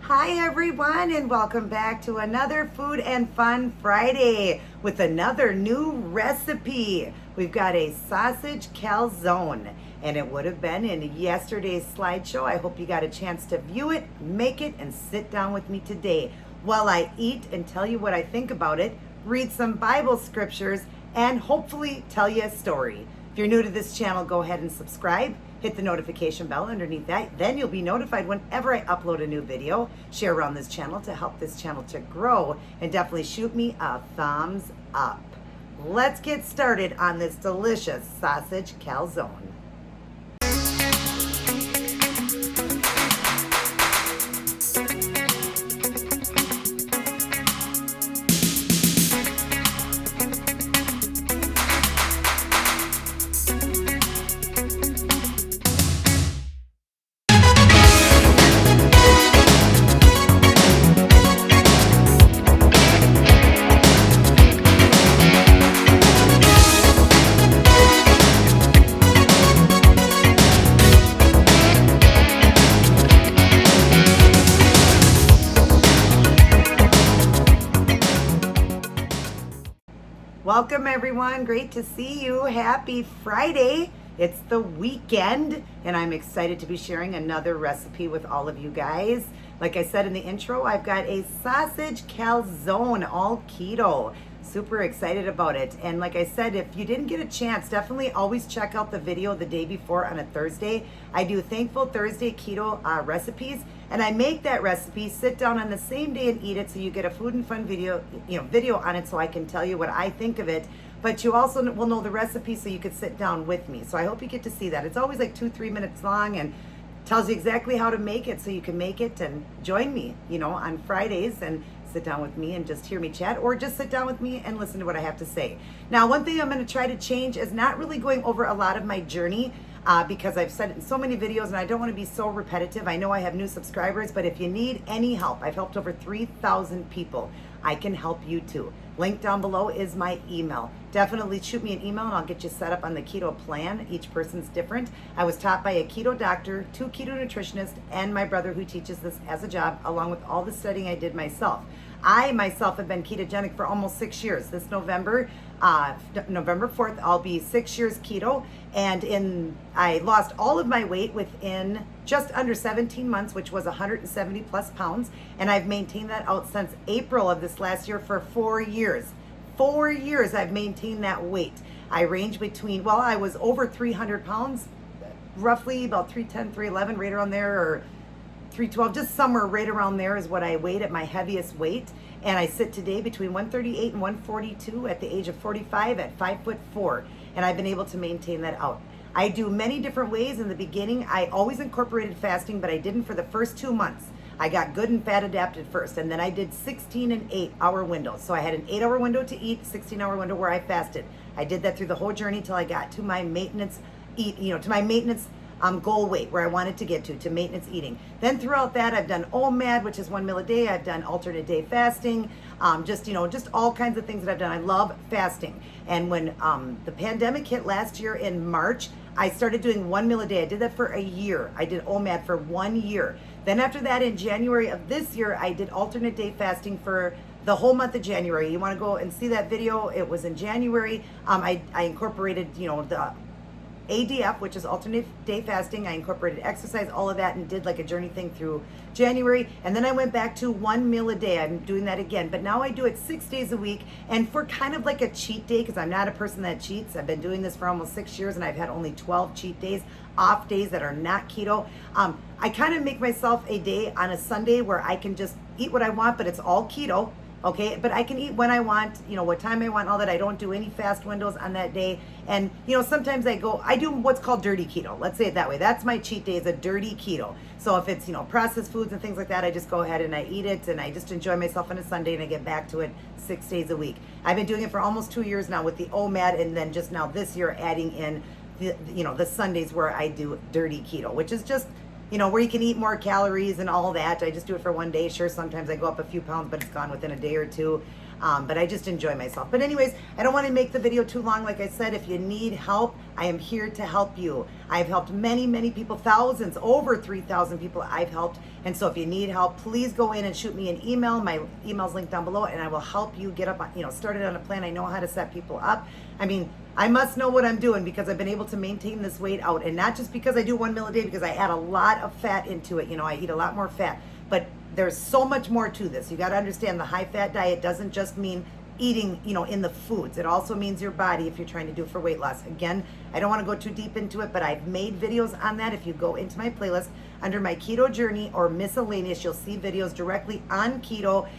Hi everyone, and welcome back to another Food and Fun Friday with another new recipe. We've got a sausage calzone, and it would have been in yesterday's slideshow. I hope you got a chance to view it, make it, and sit down with me today while I eat and tell you what I think about it, read some Bible scriptures, and hopefully tell you a story. If you're new to this channel, go ahead and subscribe. Hit the notification bell underneath that. Then you'll be notified whenever I upload a new video. Share around this channel to help this channel to grow. And definitely shoot me a thumbs up. Let's get started on this delicious sausage calzone. Welcome everyone, great to see you. Happy Friday. It's the weekend and I'm excited to be sharing another recipe with all of you guys. Like I said in the intro, I've got a sausage calzone, all keto. Super excited about it. And like I said, if you didn't get a chance, definitely always check out the video the day before on a Thursday. I do Thankful Thursday keto recipes, and I make that recipe, sit down on the same day and eat it, so you get a food and fun video on it, so I can tell you what I think of it. But you also will know the recipe, so you could sit down with me. So I hope you get to see that. It's always like 2-3 minutes long and tells you exactly how to make it, so you can make it and join me, on Fridays and sit down with me and just hear me chat, or just sit down with me and listen to what I have to say. Now, one thing I'm going to try to change is not really going over a lot of my journey, because I've said it in so many videos and I don't want to be so repetitive. I know I have new subscribers, but if you need any help, I've helped over 3,000 people. I can help you too. Link down below is my email. Definitely shoot me an email and I'll get you set up on the keto plan. Each person's different. I was taught by a keto doctor, 2 keto nutritionists, and my brother who teaches this as a job, along with all the studying I did myself. I myself have been ketogenic for almost 6 years. This November 4th, I'll be 6 years keto, and I lost all of my weight within just under 17 months, which was 170 plus pounds, and I've maintained that out since April of this last year for 4 years. 4 years I've maintained that weight. I range between, I was over 300 pounds, roughly about 310, 311, right around there, or 312, just somewhere right around there is what I weighed at my heaviest weight. And I sit today between 138 and 142 at the age of 45 at 5'4", and I've been able to maintain that out. I do many different ways. In the beginning, I always incorporated fasting, but I didn't for the first 2 months. I got good and fat adapted first, and then I did 16 and 8-hour windows. So I had an 8-hour window to eat, 16-hour window where I fasted. I did that through the whole journey till I got to my maintenance goal weight where I wanted to get to maintenance eating. Then throughout that, I've done OMAD, which is 1 meal a day. I've done alternate day fasting, just all kinds of things that I've done. I love fasting. And when the pandemic hit last year in March, I started doing 1 meal a day. I did that for a year. I did OMAD for 1 year. Then after that, in January of this year, I did alternate day fasting for the whole month of January. You want to go and see that video? It was in January. I incorporated, the ADF, which is alternate day fasting. I incorporated exercise, all of that, and did like a journey thing through January. And then I went back to 1 meal a day. I'm doing that again, but now I do it 6 days a week. And for kind of like a cheat day, because I'm not a person that cheats. I've been doing this for almost 6 years and I've had only 12 cheat days, off days that are not keto. I kind of make myself a day on a Sunday where I can just eat what I want, but it's all keto. Okay, but I can eat when I want, what time I want, all that. I don't do any fast windows on that day. And, sometimes I do what's called dirty keto. Let's say it that way. That's my cheat day, is a dirty keto. So if it's, processed foods and things like that, I just go ahead and I eat it and I just enjoy myself on a Sunday and I get back to it 6 days a week. I've been doing it for almost 2 years now with the OMAD, and then just now this year adding in the Sundays where I do dirty keto, which is just, where you can eat more calories and all that. I just do it for 1 day. Sure, sometimes I go up a few pounds, but it's gone within a day or two. But I just enjoy myself. But anyways, I don't want to make the video too long. Like I said, if you need help, I am here to help you. I've helped many, many people, thousands, over 3,000 people I've helped. And so if you need help, please go in and shoot me an email. My email's linked down below, and I will help you get up, started on a plan. I know how to set people up. I mean, I must know what I'm doing because I've been able to maintain this weight out. And not just because I do 1 meal a day, because I add a lot of fat into it. I eat a lot more fat. But there's so much more to this. You got to understand the high fat diet doesn't just mean eating, in the foods. It also means your body if you're trying to do for weight loss. Again, I don't want to go too deep into it, but I've made videos on that. If you go into my playlist under my keto journey or miscellaneous, you'll see videos directly on keto,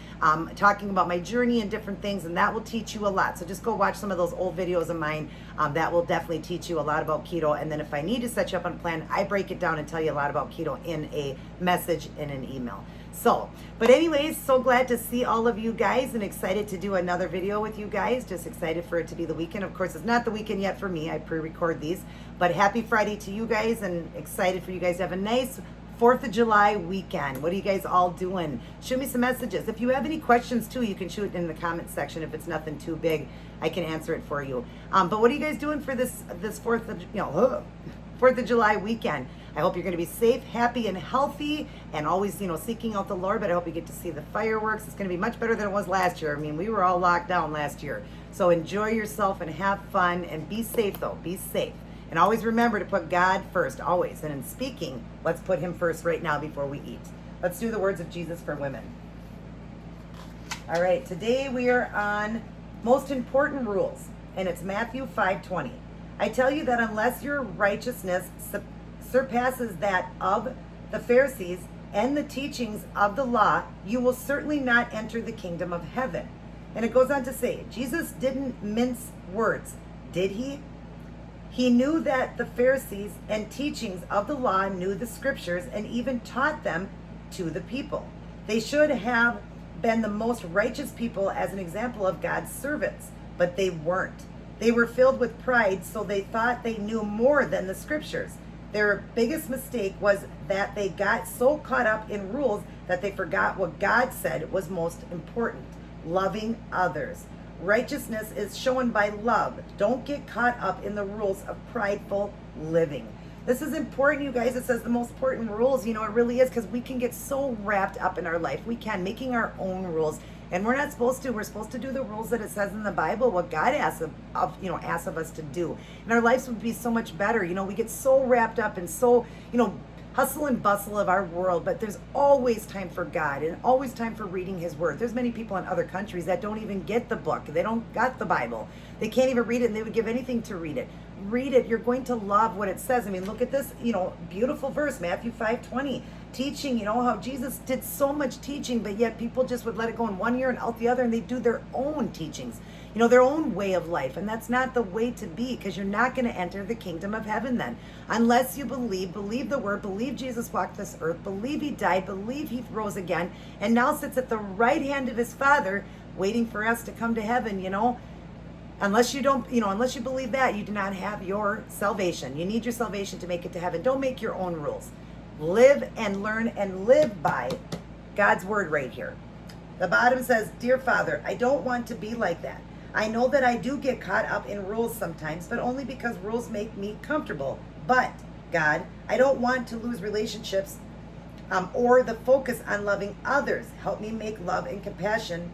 talking about my journey and different things, and that will teach you a lot. So just go watch some of those old videos of mine. That will definitely teach you a lot about keto. And then if I need to set you up on a plan, I break it down and tell you a lot about keto in a message in an email. So, but anyways, so glad to see all of you guys and excited to do another video with you guys. Just excited for it to be the weekend. Of course, it's not the weekend yet for me. I pre-record these, but happy Friday to you guys and excited for you guys to have a nice 4th of July weekend. What are you guys all doing? Shoot me some messages. If you have any questions too, you can shoot in the comment section. If it's nothing too big, I can answer it for you. But what are you guys doing for this 4th of July weekend? I hope you're going to be safe, happy, and healthy, and always, seeking out the Lord. But I hope you get to see the fireworks. It's going to be much better than it was last year. I mean, we were all locked down last year. So enjoy yourself and have fun, and be safe, though. Be safe. And always remember to put God first, always. And in speaking, let's put him first right now before we eat. Let's do the words of Jesus for women. All right, today we are on most important rules, and it's Matthew 5:20. I tell you that unless your righteousness surpasses that of the Pharisees and the teachings of the law, you will certainly not enter the kingdom of heaven. And it goes on to say, Jesus didn't mince words, did he? He knew that the Pharisees and teachings of the law knew the scriptures and even taught them to the people. They should have been the most righteous people as an example of God's servants, but they weren't. They were filled with pride, so they thought they knew more than the scriptures. Their biggest mistake was that they got so caught up in rules that they forgot what God said was most important: loving others. Righteousness is shown by love. Don't get caught up in the rules of prideful living. This is important, you guys. It says the most important rules. It really is, because we can get so wrapped up in our life. We can, making our own rules. And we're not supposed to. We're supposed to do the rules that it says in the Bible, what God asks of us to do. And our lives would be so much better. We get so wrapped up and so, hustle and bustle of our world, but there's always time for God and always time for reading his word. There's many people in other countries that don't even get the book. They don't got the Bible. They can't even read it, and they would give anything to read it. Read it. You're going to love what it says. I mean, look at this, beautiful verse, Matthew 5:20. Teaching, how Jesus did so much teaching, but yet people just would let it go in one ear and out the other, and they do their own teachings, their own way of life. And that's not the way to be, because you're not going to enter the kingdom of heaven then. Unless you believe the word, believe Jesus walked this earth, believe he died, believe he rose again, and now sits at the right hand of his Father, waiting for us to come to heaven, Unless you don't, unless you believe that, you do not have your salvation. You need your salvation to make it to heaven. Don't make your own rules. Live and learn and live by God's word right here. The bottom says, Dear Father, I don't want to be like that. I know that I do get caught up in rules sometimes, but only because rules make me comfortable. But, God, I don't want to lose relationships or the focus on loving others. Help me make love and compassion.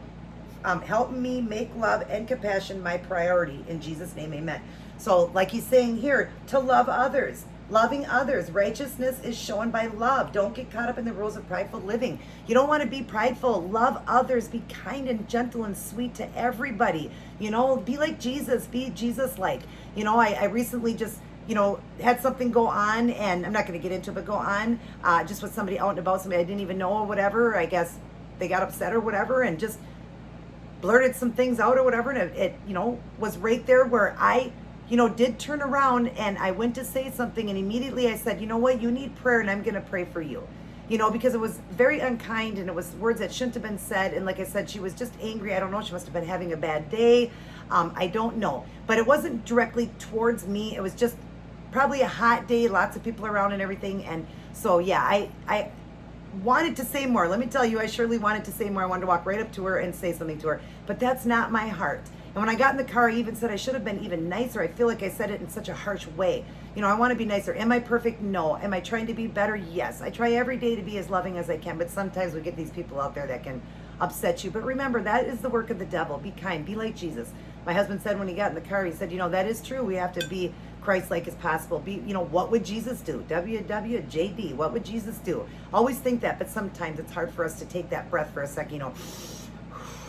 Help me make love and compassion my priority. In Jesus' name, amen. So, like he's saying here, to love others. Loving others. Righteousness is shown by love. Don't get caught up in the rules of prideful living. You don't want to be prideful. Love others. Be kind and gentle and sweet to everybody. Be like Jesus. Be Jesus-like. I recently just, had something go on, and I'm not going to get into it, but go on just with somebody out and about, somebody I didn't even know or whatever. I guess they got upset or whatever and just blurted some things out or whatever. And it was right there where I did turn around and I went to say something, and immediately I said, you know what, you need prayer, and I'm going to pray for you. Because it was very unkind, and it was words that shouldn't have been said. And like I said, she was just angry. I don't know. She must have been having a bad day. I don't know. But it wasn't directly towards me. It was just probably a hot day, lots of people around and everything. And so, yeah, I wanted to say more. Let me tell you, I surely wanted to say more. I wanted to walk right up to her and say something to her. But that's not my heart. And when I got in the car, I even said I should have been even nicer. I feel like I said it in such a harsh way. You know, I want to be nicer. Am I perfect? No. Am I trying to be better? Yes. I try every day to be as loving as I can, but sometimes we get these people out there that can upset you. But remember, that is the work of the devil. Be kind. Be like Jesus. My husband said when he got in the car, he said, you know, that is true. We have to be Christ-like as possible. Be, you know, what would Jesus do? WWJD. What would Jesus do? Always think that, but sometimes it's hard for us to take that breath for a second,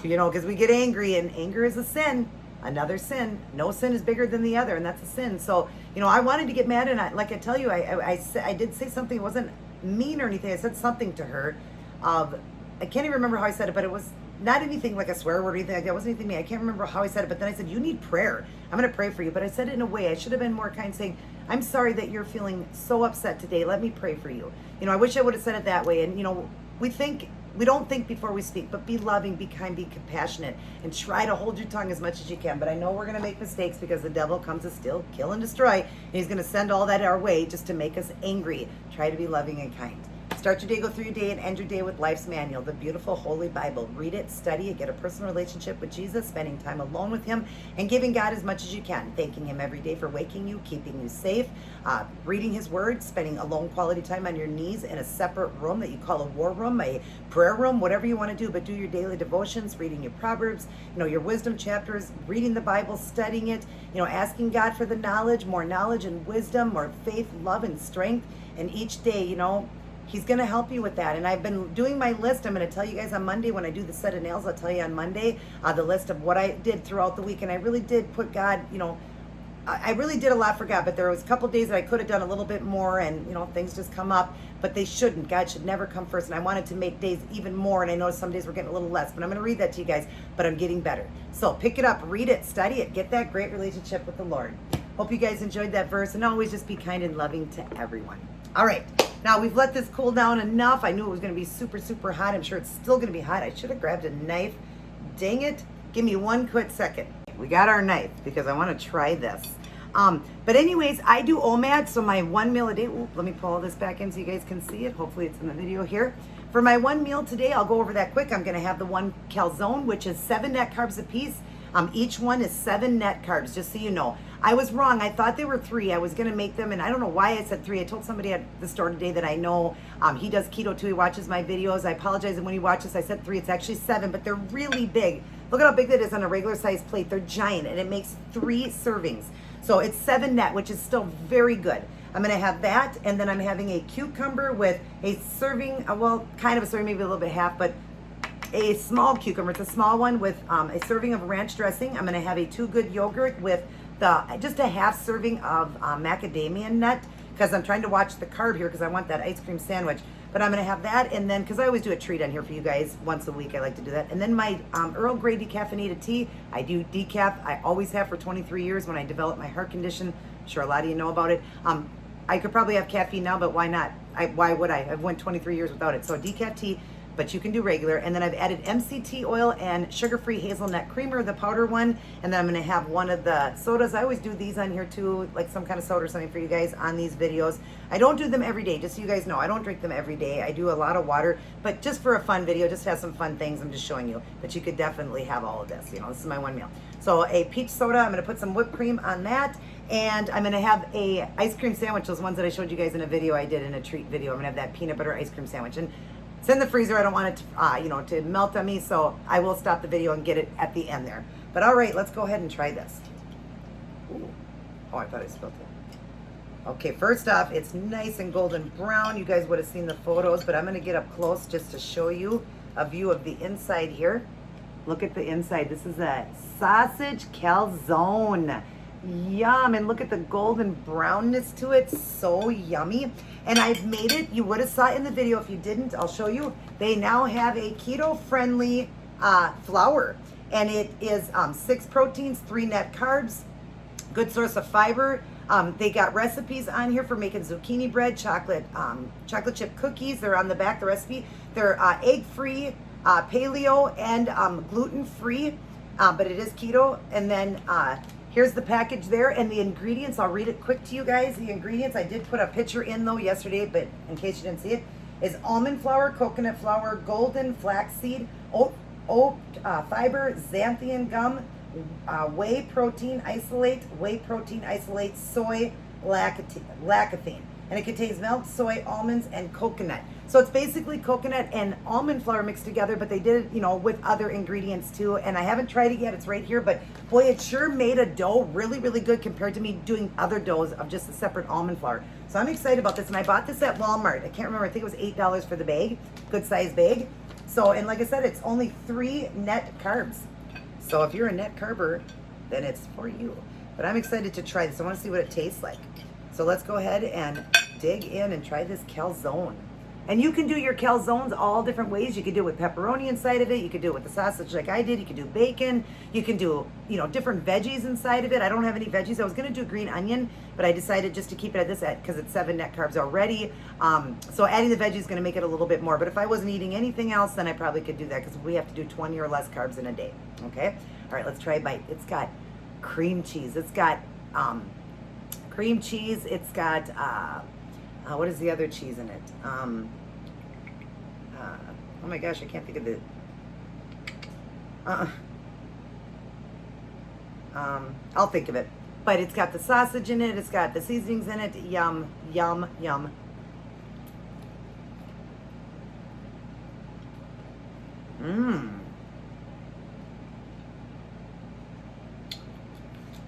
you know, because we get angry, and anger is a sin. Another sin. No sin is bigger than the other, and that's a sin. So, you know, I wanted to get mad, and like I tell you, I did say something. It wasn't mean or anything. I said something to her. I can't even remember how I said it, but it was not anything like a swear word or anything like that. It wasn't anything mean. I can't remember how I said it, but then I said, you need prayer. I'm going to pray for you. But I said it in a way, I should have been more kind, saying, I'm sorry that you're feeling so upset today. Let me pray for you. You know, I wish I would have said it that way. And, you know, we don't think before we speak, but be loving, be kind, be compassionate, and try to hold your tongue as much as you can. But I know we're going to make mistakes because the devil comes to steal, kill, and destroy. And he's going to send all that our way just to make us angry. Try to be loving and kind. Start your day, go through your day, and end your day with Life's Manual, the beautiful Holy Bible. Read it, study it, get a personal relationship with Jesus, spending time alone with Him, and giving God as much as you can. Thanking Him every day for waking you, keeping you safe, reading His Word, spending alone quality time on your knees in a separate room that you call a war room, a prayer room, whatever you want to do. But do your daily devotions, reading your Proverbs, you know, your wisdom chapters, reading the Bible, studying it, you know, asking God for the knowledge, more knowledge and wisdom, more faith, love, and strength. And each day, you know, He's going to help you with that. And I've been doing my list. I'm going to tell you guys on Monday when I do the set of nails. I'll tell you on Monday the list of what I did throughout the week. And I really did put God, you know, I really did a lot for God. But there was a couple of days that I could have done a little bit more. And, you know, things just come up. But they shouldn't. God should never come first. And I wanted to make days even more. And I noticed some days we're getting a little less. But I'm going to read that to you guys. But I'm getting better. So pick it up. Read it. Study it. Get that great relationship with the Lord. Hope you guys enjoyed that verse. And always just be kind and loving to everyone. All right. Now, we've let this cool down enough. I knew it was going to be super, super hot. I'm sure it's still going to be hot. I should have grabbed a knife. Dang it. Give me one quick second. We got our knife because I want to try this. But anyways, I do OMAD, so my 1 meal a day. Ooh, let me pull this back in so you guys can see it. Hopefully it's in the video here. For my 1 meal today, I'll go over that quick. I'm going to have the 1 calzone, which is 7 net carbs a piece. Each one is 7 net carbs, just so you know. I was wrong. I thought they were 3. I was going to make them, and I don't know why I said 3. I told somebody at the store today that I know. He does keto too. He watches my videos. I apologize. And when he watches, I said 3. It's actually 7, but they're really big. Look at how big that is on a regular size plate. They're giant, and it makes 3 servings. So it's 7 net, which is still very good. I'm going to have that, and then I'm having a cucumber with a serving, well, kind of a serving, maybe a little bit half, but a small cucumber. It's a small one with a serving of ranch dressing. I'm going to have a 2 Good yogurt with just a half serving of macadamia nut, because I'm trying to watch the carb here because I want that ice cream sandwich. But I'm going to have that, and then, because I always do a treat on here for you guys once a week, I like to do that. And then my Earl Grey decaffeinated tea. I do decaf. I always have for 23 years when I developed my heart condition. I'm sure a lot of you know about it. I could probably have caffeine now, but why not? Why would I? I've went 23 years without it. So decaf tea, but you can do regular. And then I've added MCT oil and sugar-free hazelnut creamer, the powder one. And then I'm going to have one of the sodas. I always do these on here too, like some kind of soda or something for you guys on these videos. I don't do them every day, just so you guys know. I don't drink them every day. I do a lot of water, but just for a fun video, just have some fun things. I'm just showing you. But you could definitely have all of this. You know, this is my 1 meal. So a peach soda, I'm going to put some whipped cream on that. And I'm going to have a ice cream sandwich, those ones that I showed you guys in a video I did in a treat video. I'm going to have that peanut butter ice cream sandwich. And it's in the freezer. I don't want it to, to melt on me, so I will stop the video and get it at the end there. But all right, let's go ahead and try this. Ooh. Oh, I thought I spilled it. Okay, first off, it's nice and golden brown. You guys would have seen the photos, but I'm going to get up close just to show you a view of the inside here. Look at the inside. This is a sausage calzone. Yum, and look at the golden brownness to it. So yummy. And I've made it. You would have saw it in the video. If you didn't, I'll show you. They now have a keto-friendly flour. And it is 6 proteins, 3 net carbs. Good source of fiber. They got recipes on here for making zucchini bread, chocolate chip cookies. They're on the back, the recipe. They're egg-free, paleo, and gluten-free. But it is keto. And then here's the package there, and the ingredients, I'll read it quick to you guys. The ingredients, I did put a picture in though yesterday, but in case you didn't see it, is almond flour, coconut flour, golden flaxseed, oat fiber, xanthan gum, whey protein isolate, soy lecithin. And it contains milk, soy, almonds, and coconut. So it's basically coconut and almond flour mixed together, but they did it, with other ingredients too. And I haven't tried it yet. It's right here. But boy, it sure made a dough really, really good compared to me doing other doughs of just a separate almond flour. So I'm excited about this. And I bought this at Walmart. I can't remember. I think it was $8 for the bag. Good size bag. So, and like I said, it's only 3 net carbs. So if you're a net carber, then it's for you. But I'm excited to try this. I want to see what it tastes like. So let's go ahead and dig in and try this calzone. And you can do your calzones all different ways. You could do it with pepperoni inside of it. You could do it with the sausage like I did. You could do bacon. You can do, different veggies inside of it. I don't have any veggies. I was going to do green onion, but I decided just to keep it at this because it's 7 net carbs already. So adding the veggies is going to make it a little bit more. But if I wasn't eating anything else, then I probably could do that because we have to do 20 or less carbs in a day. Okay? All right, let's try a bite. It's got cream cheese. It's got cream cheese. It's got, what is the other cheese in it? Oh my gosh, I can't think of the, I'll think of it. But it's got the sausage in it. It's got the seasonings in it. Yum, yum, yum.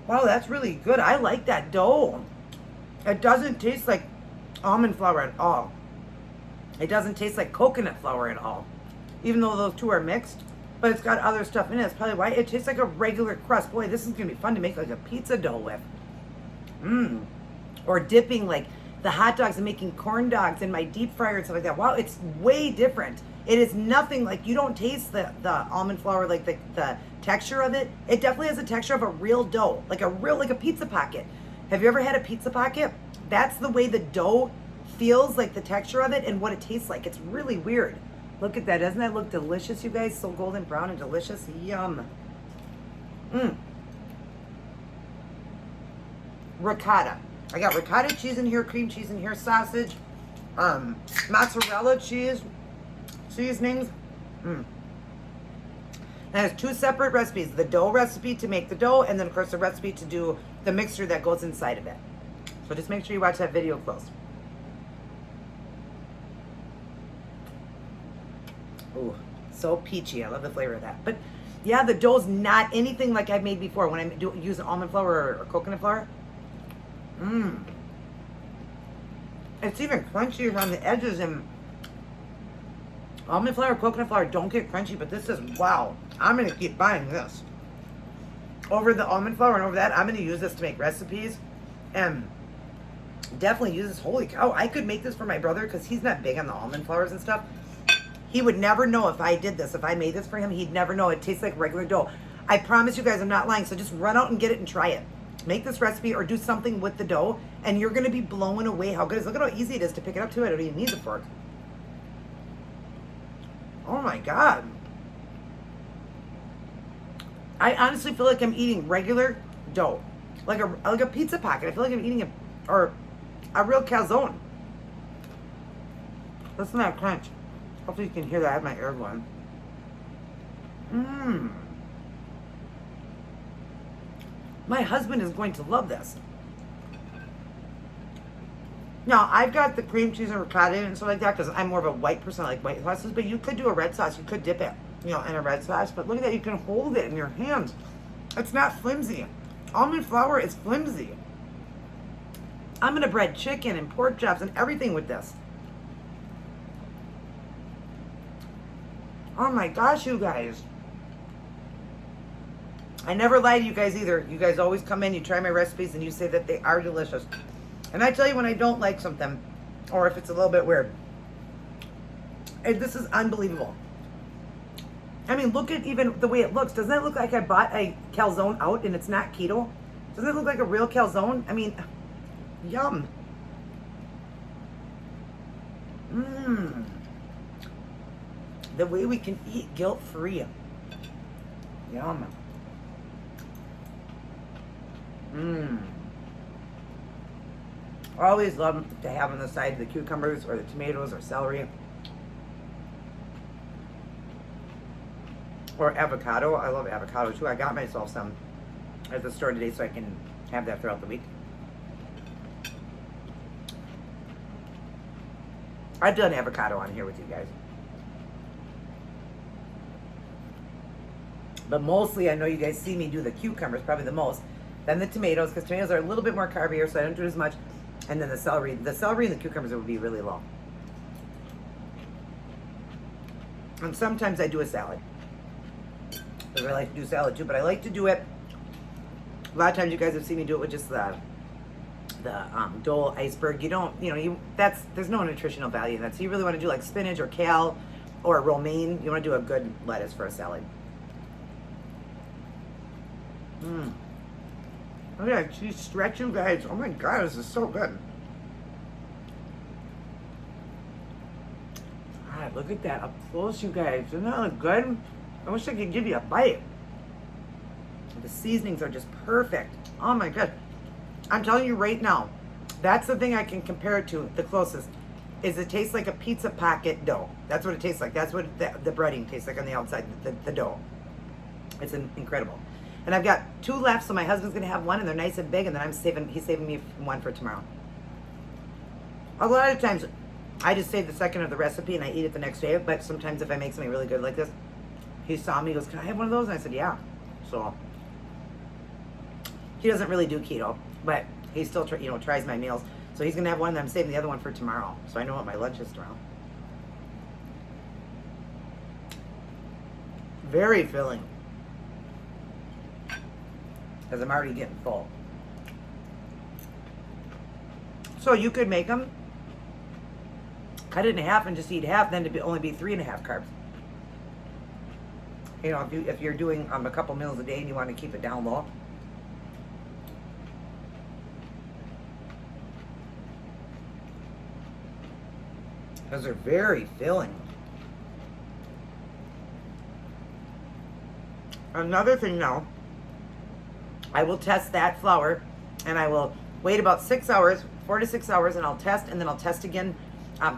Wow, that's really good. I like that dough. It doesn't taste like almond flour at all. It doesn't taste like coconut flour at all, even though those two are mixed. But it's got other stuff in it. That's probably why it tastes like a regular crust. Boy, this is gonna be fun to make like a pizza dough with. Or dipping like the hot dogs and making corn dogs in my deep fryer and stuff like that. Wow, it's way different. It is nothing like, you don't taste the almond flour, like the texture of it. It definitely has the texture of a real dough, like a pizza pocket. Have you ever had a pizza pocket? That's the way the dough feels, like the texture of it and what it tastes like. It's really weird. Look at that. Doesn't that look delicious, you guys? So golden brown and delicious. Yum. Ricotta. I got ricotta cheese in here, cream cheese in here, sausage, mozzarella cheese, seasonings. And there's 2 separate recipes. The dough recipe to make the dough, and then of course the recipe to do the mixture that goes inside of it. So just make sure you watch that video close. Ooh, so peachy. I love the flavor of that. But yeah, the dough's not anything like I've made before when I use almond flour or coconut flour. It's even crunchy around the edges, and almond flour, coconut flour don't get crunchy, but this is, wow. I'm going to keep buying this. Over the almond flour and over that, I'm going to use this to make recipes. And definitely use this. Holy cow, I could make this for my brother because he's not big on the almond flours and stuff. He would never know if I did this. If I made this for him, he'd never know. It tastes like regular dough. I promise you guys, I'm not lying. So just run out and get it and try it. Make this recipe or do something with the dough, and you're going to be blown away how good it is. Look at how easy it is to pick it up too. I don't even need the fork. Oh my God. I honestly feel like I'm eating regular dough. Like a pizza pocket. I feel like I'm eating a real calzone. Listen to that crunch. Hopefully you can hear that. I have my air going. My husband is going to love this. Now, I've got the cream cheese and ricotta and stuff like that because I'm more of a white person. I like white sauces, but you could do a red sauce. You could dip it, in a red sauce. But look at that. You can hold it in your hands. It's not flimsy. Almond flour is flimsy. I'm going to bread chicken and pork chops and everything with this. Oh my gosh, you guys. I never lie to you guys either. You guys always come in, you try my recipes, and you say that they are delicious. And I tell you when I don't like something, or if it's a little bit weird. This is unbelievable. I mean, look at even the way it looks. Doesn't it look like I bought a calzone out and it's not keto? Doesn't it look like a real calzone? I mean, yum. The way we can eat guilt-free. Yum. I always love to have on the side the cucumbers or the tomatoes or celery. Or avocado. I love avocado too. I got myself some at the store today so I can have that throughout the week. I've done avocado on here with you guys. But mostly, I know you guys see me do the cucumbers probably the most. Then the tomatoes, because tomatoes are a little bit more carbier, so I don't do it as much. And then the celery. The celery and the cucumbers would be really low. And sometimes I do a salad. Because I like to do salad too, but I like to do it. A lot of times you guys have seen me do it with just the Dole iceberg. You don't, there's no nutritional value in that. So you really want to do like spinach or kale or romaine. You want to do a good lettuce for a salad. Look at that cheese stretching, guys. Oh my God, this is so good. God, look at that up close, you guys. Doesn't that look good? I wish I could give you a bite. The seasonings are just perfect. Oh my God. I'm telling you right now, that's the thing I can compare it to the closest, is it tastes like a pizza pocket dough. That's what it tastes like. That's what the breading tastes like on the outside, the dough. It's incredible. And I've got 2 left, so my husband's gonna have one, and they're nice and big, and then he's saving me one for tomorrow. A lot of times, I just save the second of the recipe and I eat it the next day, but sometimes if I make something really good like this, he saw me, he goes, can I have one of those? And I said, yeah. So, he doesn't really do keto, but he still tries my meals. So he's gonna have one, and I'm saving the other one for tomorrow. So I know what my lunch is tomorrow. Very filling. Because I'm already getting full. So you could make them, cut it in half and just eat half, then it'd only be 3.5 carbs. If you're doing a couple meals a day and you want to keep it down low. Because they're very filling. Another thing now, I will test that flour, and I will wait about 6 hours, 4 to 6 hours, and I'll test, and then I'll test again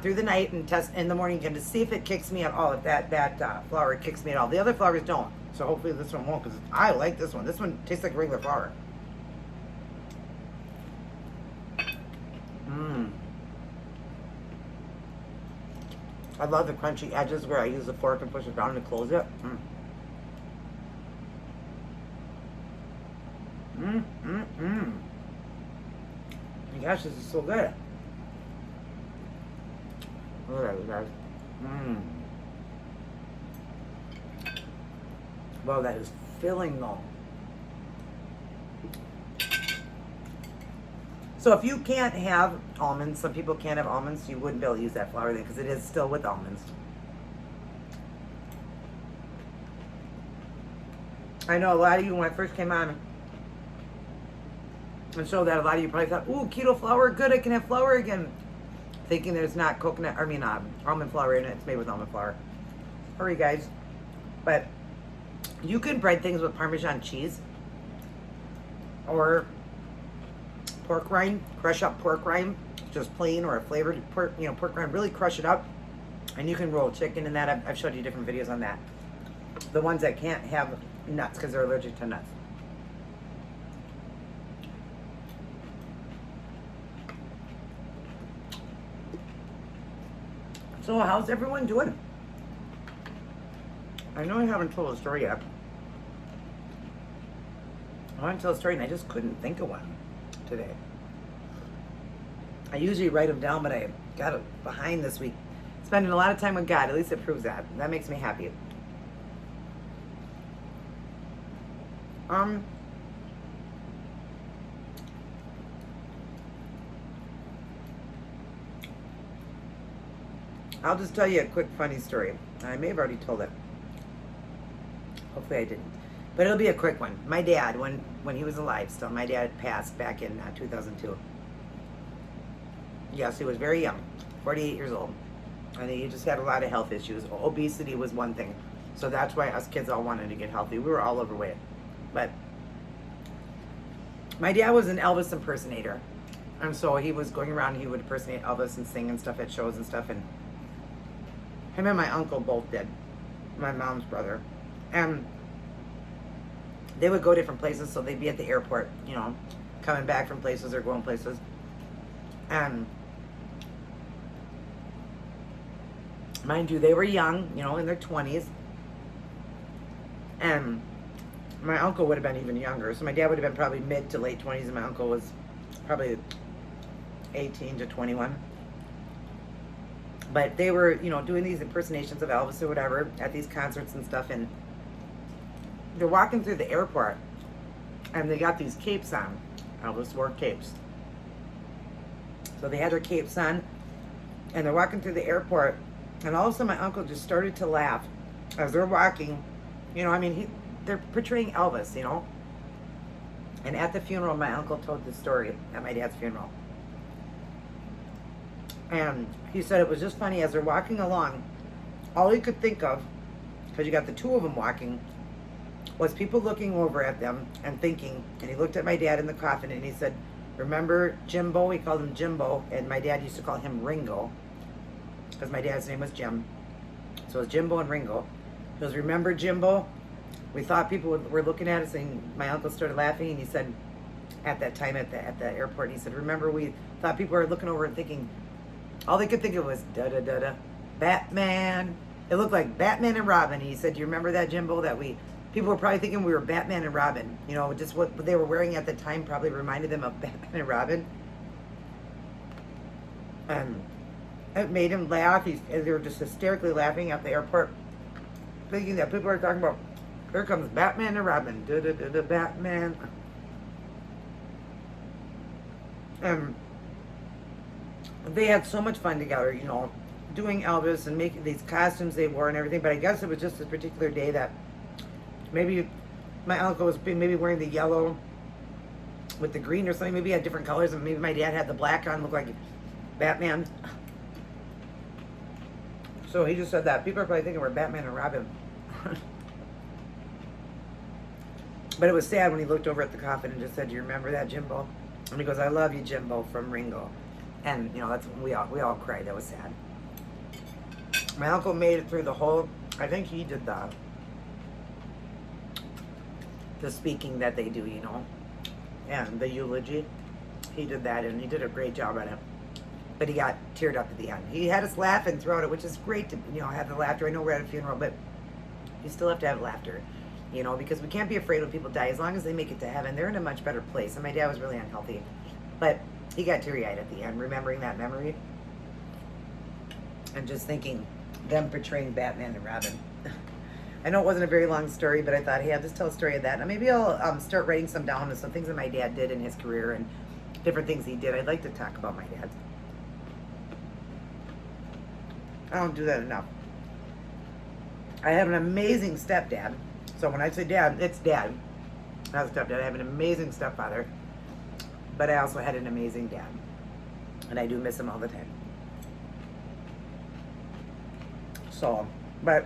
through the night and test in the morning again to see if it kicks me at all, if that flour kicks me at all. The other flours don't, so hopefully this one won't, because I like this one. This one tastes like regular flour. I love the crunchy edges where I use the fork and push it down to close it. My gosh, this is so good. Look at that, guys. Wow, that is filling though. So if you can't have almonds, some people can't have almonds, you wouldn't be able to use that flour then, because it is still with almonds. I know a lot of you, when I first came on, and so that a lot of you probably thought, ooh, keto flour, good, I can have flour again. Thinking there's not almond flour in it, it's made with almond flour. Sorry guys. But you can bread things with Parmesan cheese or pork rind, crush up pork rind, just plain, or a flavored pork rind, really crush it up. And you can roll chicken in that. I've showed you different videos on that. The ones that can't have nuts because they're allergic to nuts. So how's everyone doing? I know I haven't told a story yet. I want to tell a story and I just couldn't think of one today. I usually write them down, but I got it behind this week. Spending a lot of time with God, at least it proves that. That makes me happy. I'll just tell you a quick funny story. I may have already told it. Hopefully I didn't. But it'll be a quick one. My dad, when he was alive still, my dad passed back in 2002. Yes, he was very young, 48 years old. And he just had a lot of health issues. Obesity was one thing. So that's why us kids all wanted to get healthy. We were all overweight. But my dad was an Elvis impersonator. And so he was going around, he would impersonate Elvis and sing and stuff at shows and stuff. And him and my uncle both did. My mom's brother. And they would go different places, so they'd be at the airport, you know, coming back from places or going places. And mind you, they were young, you know, in their 20s. And my uncle would have been even younger. So my dad would have been probably mid to late 20s, and my uncle was probably 18 to 21. But they were, you know, doing these impersonations of Elvis or whatever at these concerts and stuff. And they're walking through the airport, and they got these capes on. Elvis wore capes. So they had their capes on, and they're walking through the airport, and all of a sudden my uncle just started to laugh as they're walking. You know, I mean, they're portraying Elvis, you know. And at the funeral, my uncle told the story at my dad's funeral. And he said it was just funny as they're walking along, all he could think of, because you got the two of them walking, was people looking over at them and thinking, and he looked at my dad in the coffin and he said, remember Jimbo? He called him Jimbo, and my dad used to call him Ringo, because my dad's name was Jim. So it was Jimbo and Ringo. He goes, remember Jimbo? We thought people were looking at us, and my uncle started laughing, and he said, at that time at the airport, he said, remember we thought people were looking over and thinking, all they could think of was da-da-da-da, Batman. It looked like Batman and Robin. He said, do you remember that, Jimbo, that people were probably thinking we were Batman and Robin. You know, just what they were wearing at the time probably reminded them of Batman and Robin. And it made him laugh. They were just hysterically laughing at the airport, thinking that people are talking about, here comes Batman and Robin, da-da-da-da, Batman. And they had so much fun together, you know, doing Elvis and making these costumes they wore and everything. But I guess it was just this particular day that maybe my uncle was maybe wearing the yellow with the green or something. Maybe he had different colors, and maybe my dad had the black on, looked like Batman. So he just said that people are probably thinking we're Batman and Robin. But it was sad when he looked over at the coffin and just said, do you remember that, Jimbo? And he goes, I love you, Jimbo, from Ringo. And, you know, that's when we all cried. That was sad. My uncle made it through the whole, I think he did the speaking that they do, you know, and the eulogy. He did that, and he did a great job at it. But he got teared up at the end. He had us laughing throughout it, which is great to, you know, have the laughter. I know we're at a funeral, but you still have to have laughter, you know, because we can't be afraid when people die. As long as they make it to heaven, they're in a much better place. And my dad was really unhealthy, but he got teary-eyed at the end, remembering that memory and just thinking them portraying Batman and Robin. I know it wasn't a very long story, but I thought, hey, I'll just tell a story of that. And maybe I'll start writing some down of some things that my dad did in his career and different things he did. I'd like to talk about my dad. I don't do that enough. I have an amazing stepdad. So when I say dad, it's dad, not stepdad. I have an amazing stepfather, but I also had an amazing dad, and I do miss him all the time. So, but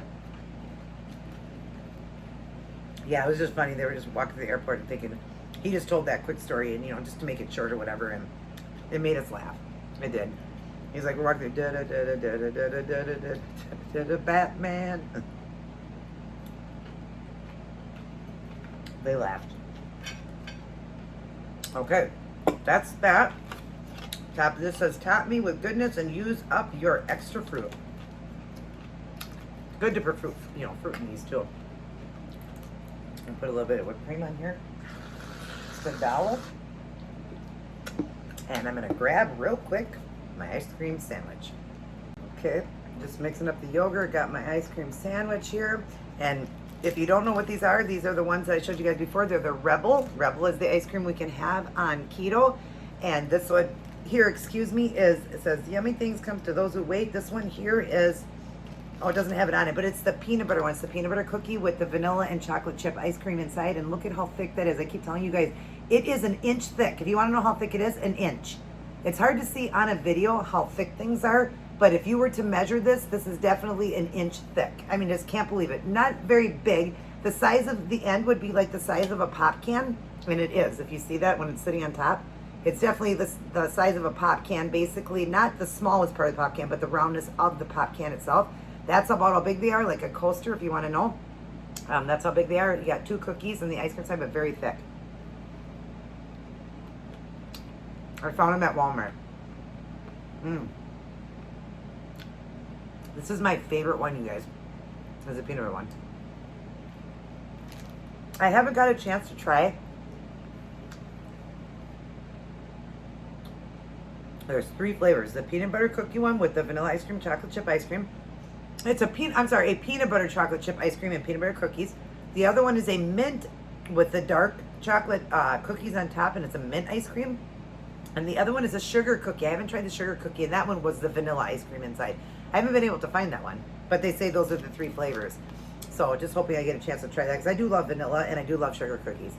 yeah, it was just funny. They were just walking through the airport and thinking, he just told that quick story, and, you know, just to make it short or whatever, and it made us laugh. It did. He's like, we're walking through, da-da-da-da-da-da-da-da-da-da-da, Batman. They laughed. Okay, that's that. This says, top me with goodness and use up your extra fruit. Good to put fruit, you know, fruit in these too. And put a little bit of whipped cream on here. Scrabble. And I'm gonna grab real quick my ice cream sandwich. Okay, just mixing up the yogurt. Got my ice cream sandwich here. And if you don't know what these are the ones that I showed you guys before. They're the Rebel. Rebel is the ice cream we can have on keto. And this one here, excuse me, it says yummy things come to those who wait. This one here is, oh, it doesn't have it on it, but it's the peanut butter one. It's the peanut butter cookie with the vanilla and chocolate chip ice cream inside. And look at how thick that is. I keep telling you guys, it is an inch thick. If you want to know how thick it is, an inch. It's hard to see on a video how thick things are, but if you were to measure this, this is definitely an inch thick. I mean, just can't believe it. Not very big. The size of the end would be like the size of a pop can, and it is. If you see that when it's sitting on top, it's definitely the size of a pop can, basically. Not the smallest part of the pop can, but the roundness of the pop can itself. That's about how big they are, like a coaster, if you want to know. That's how big they are. You got 2 cookies on the ice cream side, but very thick. I found them at Walmart. This is my favorite one, you guys. It's a peanut butter one. I haven't got a chance to try. There's 3 flavors. The peanut butter cookie one with the vanilla ice cream, chocolate chip ice cream. It's a peanut butter chocolate chip ice cream and peanut butter cookies. The other one is a mint with the dark chocolate cookies on top, and it's a mint ice cream. And the other one is a sugar cookie. I haven't tried the sugar cookie, and that one was the vanilla ice cream inside. I haven't been able to find that one, but they say those are the 3 flavors. So just hoping I get a chance to try that, because I do love vanilla and I do love sugar cookies.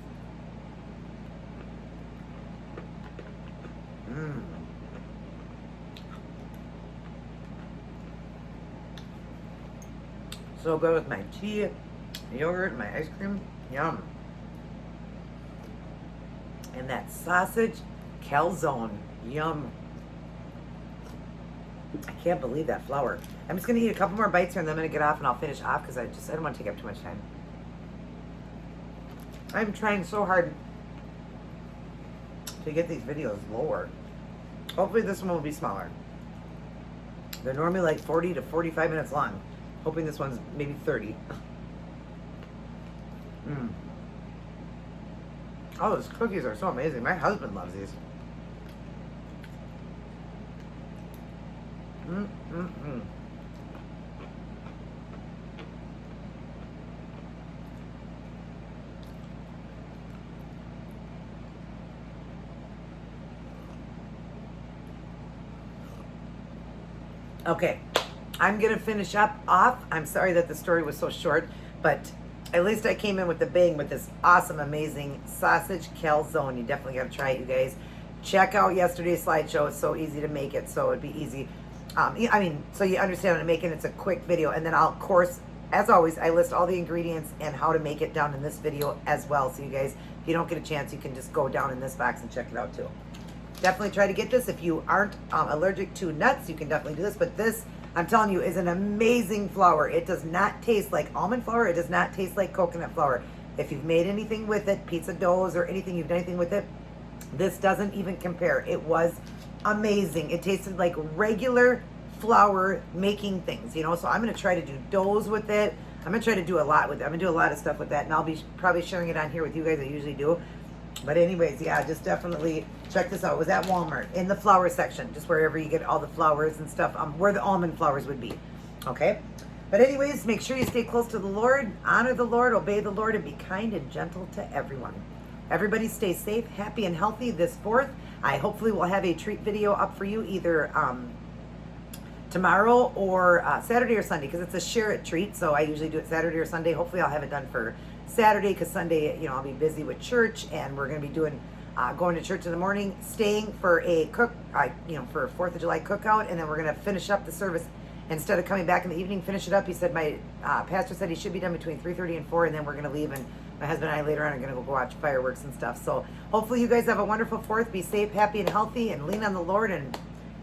So good with my tea, yogurt, my ice cream. Yum. And that sausage calzone. Yum. I can't believe that flour. I'm just going to eat a couple more bites here and then I'm going to get off and I'll finish off because I don't want to take up too much time. I'm trying so hard to get these videos lower. Hopefully this one will be smaller. They're normally like 40 to 45 minutes long. Hoping this one's maybe 30. Oh, those cookies are so amazing. My husband loves these. Okay. I'm going to finish off. I'm sorry that the story was so short, but at least I came in with a bang with this awesome, amazing sausage calzone. You definitely got to try it, you guys. Check out yesterday's slideshow. It's so easy to make it, so it'd be easy. So you understand what I'm making. It's a quick video, and then I'll, of course, as always, I list all the ingredients and how to make it down in this video as well. So you guys, if you don't get a chance, you can just go down in this box and check it out too. Definitely try to get this. If you aren't allergic to nuts, you can definitely do this, but this, I'm telling you, is an amazing flour. It does not taste like almond flour. It does not taste like coconut flour. If you've made anything with it, pizza doughs or anything, you've done anything with it, this doesn't even compare. It was amazing. It tasted like regular flour making things, you know? So I'm going to try to do doughs with it. I'm going to try to do a lot with it. I'm going to do a lot of stuff with that, and I'll be probably sharing it on here with you guys. I usually do. But anyways, yeah, just definitely check this out. It was at Walmart in the flour section, just wherever you get all the flours and stuff, where the almond flours would be. Okay? But anyways, make sure you stay close to the Lord, honor the Lord, obey the Lord, and be kind and gentle to everyone. Everybody stay safe, happy, and healthy this 4th. I hopefully will have a treat video up for you either tomorrow or Saturday or Sunday, because it's a share it treat. So I usually do it Saturday or Sunday. Hopefully I'll have it done for Saturday, because Sunday, you know, I'll be busy with church, and we're going to be doing going to church in the morning, staying for a for a 4th of July cookout, and then we're going to finish up the service. Instead of coming back in the evening, finish it up. He said, my pastor said he should be done between 3:30 and 4, and then we're going to leave, and my husband and I later on are going to go watch fireworks and stuff. So hopefully you guys have a wonderful 4th. Be safe, happy, and healthy, and lean on the Lord, and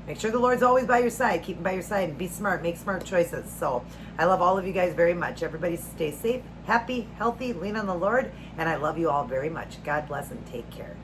make sure the Lord's always by your side. Keep him by your side, and be smart. Make smart choices. So I love all of you guys very much. Everybody stay safe, happy, healthy, lean on the Lord, and I love you all very much. God bless and take care.